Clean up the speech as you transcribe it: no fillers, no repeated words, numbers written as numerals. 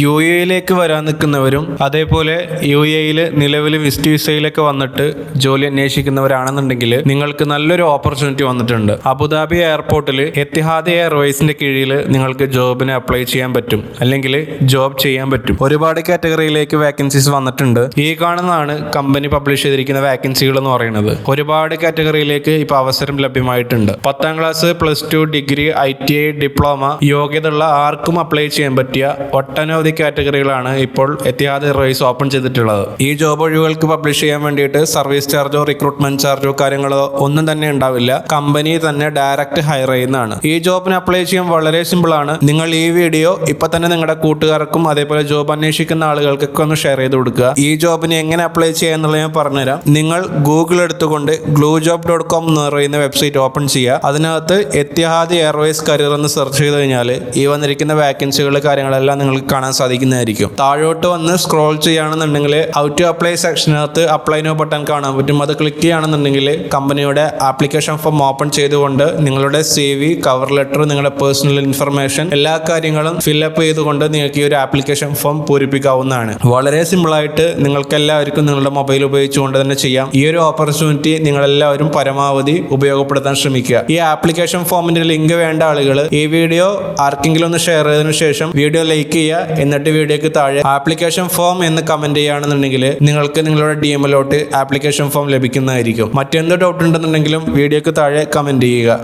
U എയിലേക്ക് വരാൻ നിൽക്കുന്നവരും അതേപോലെ യു എയിൽ നിലവിൽ വിസിറ്റ് വിസയിലൊക്കെ വന്നിട്ട് ജോലി അന്വേഷിക്കുന്നവരാണെന്നുണ്ടെങ്കിൽ നിങ്ങൾക്ക് നല്ലൊരു ഓപ്പർച്യൂണിറ്റി വന്നിട്ടുണ്ട്. അബുദാബി എയർപോർട്ടിൽ എത്തിഹാദ് എയർവേസിന്റെ കീഴിൽ നിങ്ങൾക്ക് ജോബിന് അപ്ലൈ ചെയ്യാൻ പറ്റും, അല്ലെങ്കിൽ ജോബ് ചെയ്യാൻ പറ്റും. ഒരുപാട് കാറ്റഗറിയിലേക്ക് വേക്കൻസീസ് വന്നിട്ടുണ്ട്. ഈ കാണുന്നതാണ് കമ്പനി പബ്ലിഷ് ചെയ്തിരിക്കുന്ന വേക്കൻസികൾ എന്ന് പറയുന്നത്. ഒരുപാട് കാറ്റഗറിയിലേക്ക് ഇപ്പോൾ അവസരം ലഭ്യമായിട്ടുണ്ട്. 10ാം ക്ലാസ്, +2, ഡിഗ്രി, ITI, ഡിപ്ലോമ യോഗ്യതയുള്ള ആർക്കും അപ്ലൈ ചെയ്യാൻ പറ്റിയ ഒട്ടനവധി കാറ്റഗറികളാണ് ഇപ്പോൾ എത്തിഹാദ് എയർവേസ് ഓപ്പൺ ചെയ്തിട്ടുള്ളത്. ഈ ജോബ് ഒഴിവുകൾക്ക് പബ്ലിഷ് ചെയ്യാൻ വേണ്ടിയിട്ട് സർവീസ് ചാർജോ റിക്രൂട്ട്മെന്റ് ചാർജോ കാര്യങ്ങളോ ഒന്നും തന്നെ ഉണ്ടാവില്ല. കമ്പനി തന്നെ ഡയറക്റ്റ് ഹയർ ചെയ്യുന്നതാണ്. ഈ ജോബിന് അപ്ലൈ ചെയ്യാൻ വളരെ സിമ്പിൾ ആണ്. നിങ്ങൾ ഈ വീഡിയോ ഇപ്പൊ തന്നെ നിങ്ങളുടെ കൂട്ടുകാർക്കും അതേപോലെ ജോബ് അന്വേഷിക്കുന്ന ആളുകൾക്കൊക്കെ ഒന്ന് ഷെയർ ചെയ്ത് കൊടുക്കുക. ഈ ജോബിന് എങ്ങനെ അപ്ലൈ ചെയ്യുക എന്നുള്ളത് ഞാൻ പറഞ്ഞുതരാം. നിങ്ങൾ ഗൂഗിൾ എടുത്തുകൊണ്ട് gluejob.com എന്ന് പറയുന്ന വെബ്സൈറ്റ് ഓപ്പൺ ചെയ്യുക. അതിനകത്ത് എത്തിഹാദ് എയർവേസ് കരിയർ എന്ന് സെർച്ച് ചെയ്ത് കഴിഞ്ഞാൽ ഈ വന്നിരിക്കുന്ന വേക്കൻസികൾ കാര്യങ്ങളെല്ലാം നിങ്ങൾക്ക് കാണാൻ സാധിക്കുന്നതായിരിക്കും. താഴോട്ട് വന്ന് സ്ക്രോൾ ചെയ്യുകയാണെന്നുണ്ടെങ്കിൽ ഹൗ ടു അപ്ലൈ സെക്ഷനകത്ത് അപ്ലൈ നോ ബട്ടൺ കാണാൻ പറ്റും. അത് ക്ലിക്ക് ചെയ്യുകയാണെന്നുണ്ടെങ്കിൽ കമ്പനിയുടെ ആപ്ലിക്കേഷൻ ഫോം ഓപ്പൺ ചെയ്തുകൊണ്ട് നിങ്ങളുടെ CV, കവർ ലെറ്റർ, നിങ്ങളുടെ പേഴ്സണൽ ഇൻഫർമേഷൻ എല്ലാ കാര്യങ്ങളും ഫില്ലപ്പ് ചെയ്തുകൊണ്ട് നിങ്ങൾക്ക് ഈ ഒരു ആപ്ലിക്കേഷൻ ഫോം പൂരിപ്പിക്കാവുന്നതാണ്. വളരെ സിമ്പിളായിട്ട് നിങ്ങൾക്ക് എല്ലാവർക്കും നിങ്ങളുടെ മൊബൈൽ ഉപയോഗിച്ചുകൊണ്ട് തന്നെ ചെയ്യാം. ഈ ഒരു ഓപ്പർച്യൂണിറ്റി നിങ്ങളെല്ലാവരും പരമാവധി ഉപയോഗപ്പെടുത്താൻ ശ്രമിക്കുക. ഈ ആപ്ലിക്കേഷൻ ഫോമിന്റെ ലിങ്ക് വേണ്ട ആളുകൾ ഈ വീഡിയോ ആർക്കെങ്കിലും ഒന്ന് ഷെയർ ചെയ്തതിനു ശേഷം വീഡിയോ ലൈക്ക് ചെയ്യുക. എന്നിട്ട് വീഡിയോക്ക് താഴെ ആപ്ലിക്കേഷൻ ഫോം എന്ന് കമന്റ് ചെയ്യുകയാണെന്നുണ്ടെങ്കിൽ നിങ്ങൾക്ക് നിങ്ങളുടെ DM-ലോട്ട് ആപ്ലിക്കേഷൻ ഫോം ലഭിക്കുന്നതായിരിക്കും. മറ്റെന്ത് ഡൗട്ട് ഉണ്ടെന്നുണ്ടെങ്കിലും വീഡിയോക്ക് താഴെ കമന്റ് ചെയ്യുക.